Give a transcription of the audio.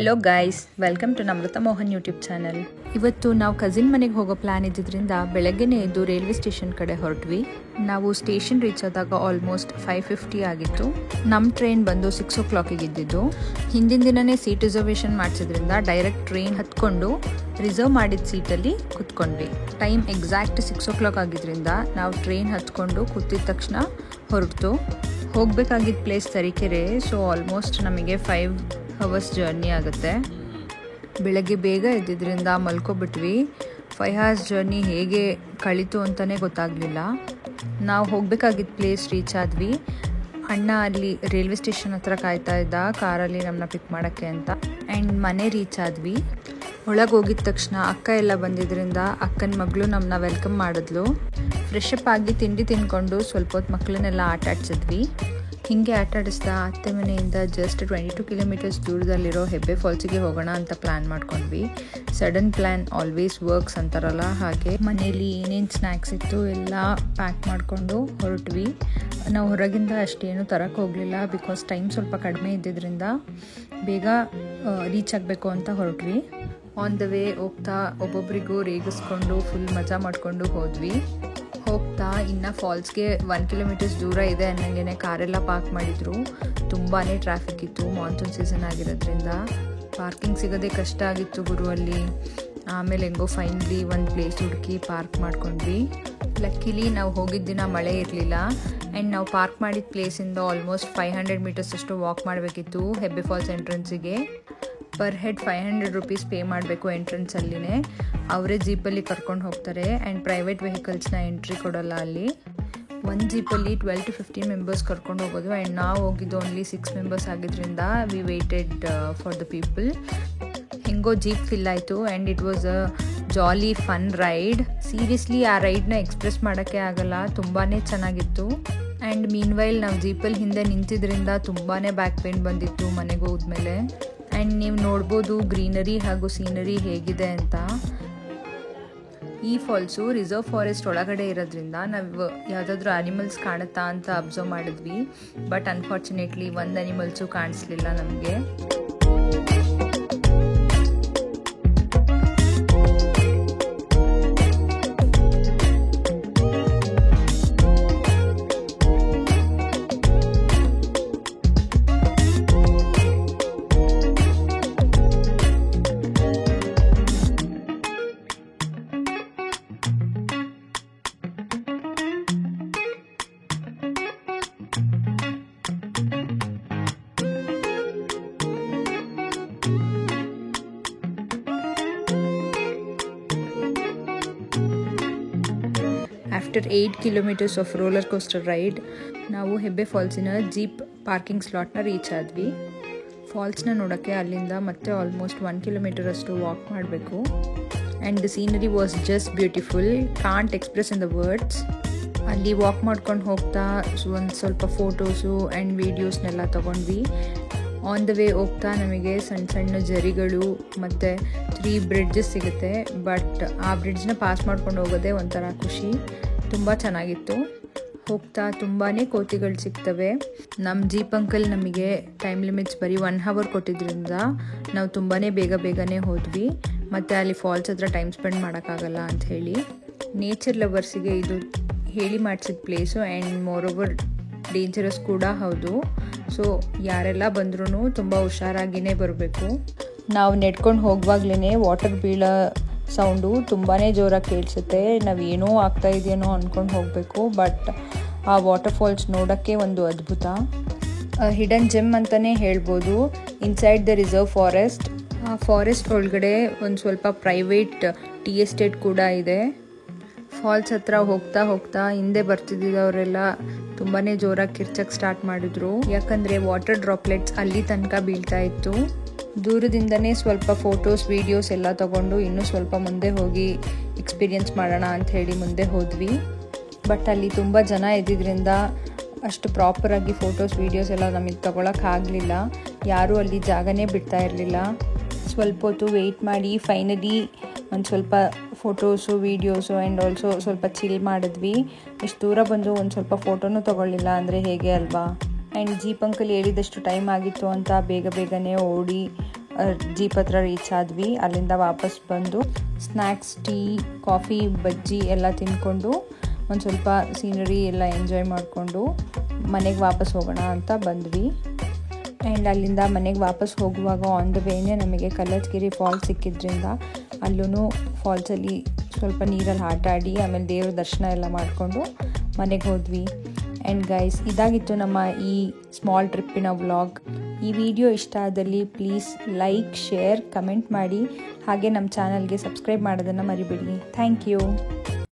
Hello guys, welcome to Namrata Mohan YouTube channel. ಇವತ್ತು ನಾವು cousin ಮನೆಗೆ ಹೋಗೋ ಪ್ಲಾನ್ ಇದ್ದಿದ್ದರಿಂದ ಬೆಳಗ್ಗೆನೇ ಎದ್ದು ರೈಲ್ವೆ ಸ್ಟೇಷನ್ ಕಡೆ ಹೊರಟ್ವಿ. ನಾವು ಸ್ಟೇಷನ್ ರೀಚ್ ಆದಾಗ ಆಲ್ಮೋಸ್ಟ್ 5:50 ಆಗಿತ್ತು. ನಮ್ಮ ಟ್ರೈನ್ ಬಂದು 6 o'clock ಇದ್ದಿದ್ದು. ಹಿಂದಿನ ದಿನನೇ ಸೀಟ್ ರಿಸರ್ವೇಷನ್ ಮಾಡಿಸಿದ್ರಿಂದ ಡೈರೆಕ್ಟ್ ಟ್ರೈನ್ ಹತ್ಕೊಂಡು ರಿಸರ್ವ್ ಮಾಡಿದ ಸೀಟಲ್ಲಿ ಕುತ್ಕೊಂಡ್ವಿ. ಟೈಮ್ ಎಕ್ಸಾಕ್ಟ್ 6 o'clock ಆಗಿದ್ರಿಂದ ನಾವು ಟ್ರೈನ್ ಹತ್ಕೊಂಡು ಕೂತಿದ ತಕ್ಷಣ ಹೊರಟು. ಹೋಗಬೇಕಾಗಿದ್ದ ಪ್ಲೇಸ್ ತರೀಕೆರೆ. ಸೊ ಆಲ್ಮೋಸ್ಟ್ ನಮಗೆ 5 hours ಜರ್ನಿ ಆಗುತ್ತೆ. ಬೆಳಗ್ಗೆ ಬೇಗ ಎದ್ದಿದ್ದರಿಂದ ಮಲ್ಕೊಬಿಟ್ವಿ. 5 hours ಜರ್ನಿ ಹೇಗೆ ಕಳೀತು ಅಂತಲೇ ಗೊತ್ತಾಗಲಿಲ್ಲ. ನಾವು ಹೋಗಬೇಕಾಗಿದ್ದ ಪ್ಲೇಸ್ ರೀಚ್ ಆದ್ವಿ. ಅಣ್ಣ ಅಲ್ಲಿ ರೈಲ್ವೆ ಸ್ಟೇಷನ್ ಹತ್ರ ಕಾಯ್ತಾ ಇದ್ದ ಕಾರಲ್ಲಿ ನಮ್ಮನ್ನ ಪಿಕ್ ಮಾಡೋಕ್ಕೆ ಅಂತ. ಆ್ಯಂಡ್ ಮನೆ ರೀಚ್ ಆದ್ವಿ. ಒಳಗೆ ಹೋಗಿದ ತಕ್ಷಣ ಅಕ್ಕ ಎಲ್ಲ ಬಂದಿದ್ದರಿಂದ ಅಕ್ಕನ ಮಗಳು ನಮ್ಮನ್ನ ವೆಲ್ಕಮ್ ಮಾಡಿದ್ಲು. ಫ್ರೆಶ್ ಅಪ್ ಆಗಿ ತಿಂಡಿ ತಿನ್ಕೊಂಡು ಸ್ವಲ್ಪ ಹೊತ್ತು ಮಕ್ಕಳನ್ನೆಲ್ಲ ಆಟ ಆಡಿಸಿದ್ವಿ. ಹೀಗೆ ಆಟ ಆಡಿಸ್ತಾ ಅತ್ತೆ ಮನೆಯಿಂದ ಜಸ್ಟ್ 22 kilometers ದೂರದಲ್ಲಿರೋ ಹೆಬ್ಬೆ ಫಾಲ್ಸಿಗೆ ಹೋಗೋಣ ಅಂತ ಪ್ಲ್ಯಾನ್ ಮಾಡ್ಕೊಂಡ್ವಿ. ಸಡನ್ ಪ್ಲ್ಯಾನ್ ಆಲ್ವೇಸ್ ವರ್ಕ್ಸ್ ಅಂತಾರಲ್ಲ ಹಾಗೆ. ಮನೇಲಿ ಏನೇನು ಸ್ನ್ಯಾಕ್ಸ್ ಇತ್ತು ಎಲ್ಲ ಪ್ಯಾಕ್ ಮಾಡಿಕೊಂಡು ಹೊರಟ್ವಿ. ನಾವು ಹೊರಗಿಂದ ಅಷ್ಟೇನು ತರಕ್ಕೆ ಹೋಗಲಿಲ್ಲ, ಬಿಕಾಸ್ ಟೈಮ್ ಸ್ವಲ್ಪ ಕಡಿಮೆ ಇದ್ದಿದ್ದರಿಂದ ಬೇಗ ರೀಚ್ ಆಗಬೇಕು ಅಂತ ಹೊರಟ್ವಿ. ಆನ್ ದ ವೇ ಹೋಗ್ತಾ ಒಬ್ಬೊಬ್ಬರಿಗೂ ರೇಗಿಸ್ಕೊಂಡು ಫುಲ್ ಮಜಾ ಮಾಡಿಕೊಂಡು ಹೋದ್ವಿ. ಹೋಗ್ತಾ ಇನ್ನು ಫಾಲ್ಸ್ಗೆ 1 kilometers ದೂರ ಇದೆ ಅನ್ನಂಗೆ ಕಾರೆಲ್ಲ ಪಾರ್ಕ್ ಮಾಡಿದ್ರು. ತುಂಬಾ ಟ್ರಾಫಿಕ್ ಇತ್ತು, ಮಾನ್ಸೂನ್ ಸೀಸನ್ ಆಗಿರೋದ್ರಿಂದ ಪಾರ್ಕಿಂಗ್ ಸಿಗೋದೇ ಕಷ್ಟ ಆಗಿತ್ತು ಗುರು ಅಲ್ಲಿ. ಆಮೇಲೆ ಹೆಂಗೋ ಫೈನಲಿ ಒಂದು ಪ್ಲೇಸ್ ಹುಡುಕಿ ಪಾರ್ಕ್ ಮಾಡ್ಕೊಂಡ್ವಿ. ಲಕ್ಕಿಲಿ ನಾವು ಹೋಗಿದ್ದ ದಿನ ಮಳೆ ಇರಲಿಲ್ಲ. ಆ್ಯಂಡ್ ನಾವು ಪಾರ್ಕ್ ಮಾಡಿದ ಪ್ಲೇಸಿಂದ ಆಲ್ಮೋಸ್ಟ್ 500 meters ಅಷ್ಟು ವಾಕ್ ಮಾಡಬೇಕಿತ್ತು ಹೆಬ್ಬೆ ಫಾಲ್ಸ್ ಎಂಟ್ರೆನ್ಸಿಗೆ. ಪರ್ ಹೆಡ್ 500 rupees ಪೇ ಮಾಡಬೇಕು ಎಂಟ್ರೆನ್ಸಲ್ಲಿನೇ. ಅವರೇ ಜೀಪಲ್ಲಿ ಕರ್ಕೊಂಡು ಹೋಗ್ತಾರೆ. ಆ್ಯಂಡ್ ಪ್ರೈವೇಟ್ ವೆಹಿಕಲ್ಸ್ನ ಎಂಟ್ರಿ ಕೊಡೋಲ್ಲ ಅಲ್ಲಿ. ಒಂದು ಜೀಪಲ್ಲಿ 12 to 15 members ಕರ್ಕೊಂಡು ಹೋಗೋದು. ಆ್ಯಂಡ್ ನಾವು ಹೋಗಿದ್ದು ಓನ್ಲಿ 6 members ಆಗಿದ್ದರಿಂದ we waited for the people. ಹೆಂಗೋ ಜೀಪ್ ಫಿಲ್ ಆಯಿತು. And it was a jolly fun ride. Seriously ಆ ರೈಡ್ನ ಎಕ್ಸ್ಪ್ರೆಸ್ ಮಾಡೋಕ್ಕೆ ಆಗಲ್ಲ, ತುಂಬಾ ಚೆನ್ನಾಗಿತ್ತು. ಆ್ಯಂಡ್ ಮೀನ್ವೈಲ್ ನಾವು ಜೀಪಲ್ಲಿ ಹಿಂದೆ ನಿಂತಿದ್ರಿಂದ ತುಂಬಾ ಬ್ಯಾಕ್ ಪೇನ್ ಬಂದಿತ್ತು ಮನೆಗೆ ಹೋದ್ಮೇಲೆ. ಆ್ಯಂಡ್ ನೀವು ನೋಡ್ಬೋದು ಗ್ರೀನರಿ ಹಾಗೂ ಸೀನರಿ ಹೇಗಿದೆ ಅಂತ. ಈ ಫಾಲ್ಸು ರಿಸರ್ವ್ ಫಾರೆಸ್ಟ್ ಒಳಗಡೆ ಇರೋದ್ರಿಂದ ನಾವು ಯಾವುದಾದ್ರೂ ಅನಿಮಲ್ಸ್ ಕಾಣುತ್ತಾ ಅಂತ ಅಬ್ಸರ್ವ್ ಮಾಡಿದ್ವಿ. ಬಟ್ ಅನ್ಫಾರ್ಚುನೇಟ್ಲಿ ಒಂದು ಅನಿಮಲ್ಸು ಕಾಣಿಸ್ಲಿಲ್ಲ ನಮಗೆ. After 8 kilometers of roller coaster ride ನಾವು ಹೆಬ್ಬೆ ಫಾಲ್ಸಿನ ಜೀಪ್ ಪಾರ್ಕಿಂಗ್ ಸ್ಲಾಟ್ನ ರೀಚ್ ಆದ್ವಿ. ಫಾಲ್ಸ್ನ ನೋಡೋಕ್ಕೆ ಅಲ್ಲಿಂದ ಮತ್ತೆ ಆಲ್ಮೋಸ್ಟ್ 1 kilometer ಅಷ್ಟು ವಾಕ್ ಮಾಡಬೇಕು. And the scenery was just beautiful, can't express in the words. ಅಲ್ಲಿ ವಾಕ್ ಮಾಡ್ಕೊಂಡು ಹೋಗ್ತಾ ಒಂದು ಸ್ವಲ್ಪ ಫೋಟೋಸು ಆ್ಯಂಡ್ ವೀಡಿಯೋಸ್ನೆಲ್ಲ ತೊಗೊಂಡ್ವಿ. ಆನ್ ದ ವೇ ಹೋಗ್ತಾ ನಮಗೆ ಸಣ್ಣ ಸಣ್ಣ ಜರಿಗಳು ಮತ್ತು 3 bridges ಸಿಗುತ್ತೆ. ಬಟ್ ಆ ಬ್ರಿಡ್ಜ್ನ ಪಾಸ್ ಮಾಡ್ಕೊಂಡು ಹೋಗೋದೇ ಒಂಥರ ಖುಷಿ, ತುಂಬ ಚೆನ್ನಾಗಿತ್ತು. ಹೋಗ್ತಾ ತುಂಬಾ ಕೋತಿಗಳು ಸಿಗ್ತವೆ. ನಮ್ಮ ಜೀಪ್ ಅಂಕಲ್ ನಮಗೆ ಟೈಮ್ ಲಿಮಿಟ್ಸ್ ಬರೀ 1 hour ಕೊಟ್ಟಿದ್ದರಿಂದ ನಾವು ತುಂಬಾ ಬೇಗನೆ ಹೋದ್ವಿ. ಮತ್ತು ಅಲ್ಲಿ ಫಾಲ್ಸ್ ಹತ್ರ ಟೈಮ್ ಸ್ಪೆಂಡ್ ಮಾಡೋಕ್ಕಾಗಲ್ಲ ಅಂಥೇಳಿ. ನೇಚರ್ ಲವರ್ಸಿಗೆ ಇದು ಹೇಳಿ ಮಾಡಿಸಿದ place. And more over dangerous ಕೂಡ ಹೌದು. ಸೊ ಯಾರೆಲ್ಲ ಬಂದ್ರೂ ತುಂಬ ಹುಷಾರಾಗಿಯೇ ಬರಬೇಕು. ನಾವು ನೆಡ್ಕೊಂಡು ಹೋಗುವಾಗ್ಲೇ ವಾಟರ್ ಬೀಳೋ ಸೌಂಡು ತುಂಬಾ ಜೋರಾಗಿ ಕೇಳಿಸುತ್ತೆ. ನಾವು ಏನೋ ಆಗ್ತಾ ಇದೆಯೇನೋ ಅಂದ್ಕೊಂಡು ಹೋಗಬೇಕು. ಬಟ್ ಆ ವಾಟರ್ ಫಾಲ್ಸ್ ನೋಡೋಕ್ಕೆ ಒಂದು ಅದ್ಭುತ, ಹಿಡನ್ ಜೆಮ್ ಅಂತಲೇ ಹೇಳ್ಬೋದು. Inside the reserve forest. ಆ ಫಾರೆಸ್ಟ್ ಒಳಗಡೆ ಒಂದು ಸ್ವಲ್ಪ ಪ್ರೈವೇಟ್ ಟೀ ಎಸ್ಟೇಟ್ ಕೂಡ ಇದೆ. ಫಾಲ್ಸ್ ಹತ್ರ ಹೋಗ್ತಾ ಹೋಗ್ತಾ ಹಿಂದೆ ಬರ್ತಿದ್ದವರೆಲ್ಲ ತುಂಬಾ ಜೋರಾಗಿ ಕಿರ್ಚಕ್ಕೆ ಸ್ಟಾರ್ಟ್ ಮಾಡಿದ್ರು. ಯಾಕಂದರೆ ವಾಟರ್ ಡ್ರಾಪ್ಲೆಟ್ಸ್ ಅಲ್ಲಿ ತನಕ ಬೀಳ್ತಾ ಇತ್ತು. ದೂರದಿಂದನೇ ಸ್ವಲ್ಪ ಫೋಟೋಸ್ ವೀಡಿಯೋಸ್ ಎಲ್ಲ ತೊಗೊಂಡು ಇನ್ನೂ ಸ್ವಲ್ಪ ಮುಂದೆ ಹೋಗಿ ಎಕ್ಸ್ಪೀರಿಯನ್ಸ್ ಮಾಡೋಣ ಅಂಥೇಳಿ ಮುಂದೆ ಹೋದ್ವಿ. ಬಟ್ ಅಲ್ಲಿ ತುಂಬ ಜನ ಇದ್ದಿದ್ದರಿಂದ ಅಷ್ಟು ಪ್ರಾಪರಾಗಿ ಫೋಟೋಸ್ ವೀಡಿಯೋಸ್ ಎಲ್ಲ ನಮಗೆ ತೊಗೊಳಕ್ಕಾಗಲಿಲ್ಲ. ಯಾರೂ ಅಲ್ಲಿ ಜಾಗನೇ ಬಿಡ್ತಾ ಇರಲಿಲ್ಲ. ಸ್ವಲ್ಪ ಹೊತ್ತು ವೆಯ್ಟ್ ಮಾಡಿ ಫೈನಲಿ ಒಂದು ಸ್ವಲ್ಪ ಫೋಟೋಸು ವೀಡಿಯೋಸು ಆ್ಯಂಡ್ ಆಲ್ಸೋ ಸ್ವಲ್ಪ ಚಿಲ್ ಮಾಡಿದ್ವಿ. ಇಷ್ಟು ದೂರ ಬಂದು ಒಂದು ಸ್ವಲ್ಪ ಫೋಟೋನೂ ತೊಗೊಳ್ಳಿಲ್ಲ ಅಂದರೆ ಹೇಗೆ ಅಲ್ವಾ. ಆ್ಯಂಡ್ ಜೀಪ್ ಅಂಕಲ್ ಹೇಳಿದಷ್ಟು ಟೈಮ್ ಆಗಿತ್ತು ಅಂತ ಬೇಗನೆ ಓಡಿ ಜೀಪ್ ಹತ್ರ ರೀಚ್ ಆದ್ವಿ. ಅಲ್ಲಿಂದ ವಾಪಸ್ ಬಂದು ಸ್ನ್ಯಾಕ್ಸ್, ಟೀ, ಕಾಫಿ, ಬಜ್ಜಿ ಎಲ್ಲ ತಿಂದ್ಕೊಂಡು ಒಂದು ಸ್ವಲ್ಪ ಸೀನರಿ ಎಲ್ಲ ಎಂಜಾಯ್ ಮಾಡಿಕೊಂಡು ಮನೆಗೆ ವಾಪಸ್ ಹೋಗೋಣ ಅಂತ ಬಂದ್ವಿ. ಆ್ಯಂಡ್ ಅಲ್ಲಿಂದ ಮನೆಗೆ ವಾಪಸ್ ಹೋಗುವಾಗ ಆನ್ ದ ವೇನೇ ನಮಗೆ ಕಲ್ಲತ್ಗಿರಿ ಫಾಲ್ಸ್ ಸಿಕ್ಕಿದ್ರಿಂದ ಅಲ್ಲೂ ಫಾಲ್ಸಲ್ಲಿ ಸ್ವಲ್ಪ ನೀರಲ್ಲಿ ಆಟ ಆಡಿ ಆಮೇಲೆ ದೇವ್ರ ದರ್ಶನ ಎಲ್ಲ ಮಾಡಿಕೊಂಡು ಮನೆಗೆ ಹೋದ್ವಿ. ಆ್ಯಂಡ್ ಗೈಸ್, ಇದಾಗಿತ್ತು ನಮ್ಮ ಈ ಸ್ಮಾಲ್ ಟ್ರಿಪ್ಪಿನ ವ್ಲಾಗ್. ಈ ವಿಡಿಯೋ ಇಷ್ಟ ಆದಲ್ಲಿ ಪ್ಲೀಸ್ ಲೈಕ್, ಶೇರ್, ಕಮೆಂಟ್ ಮಾಡಿ. ಹಾಗೆ ನಮ್ಮ ಚಾನಲ್ಗೆ ಸಬ್ಸ್ಕ್ರೈಬ್ ಮಾಡೋದನ್ನು ಮರಿಬೇಡಿ. Thank you.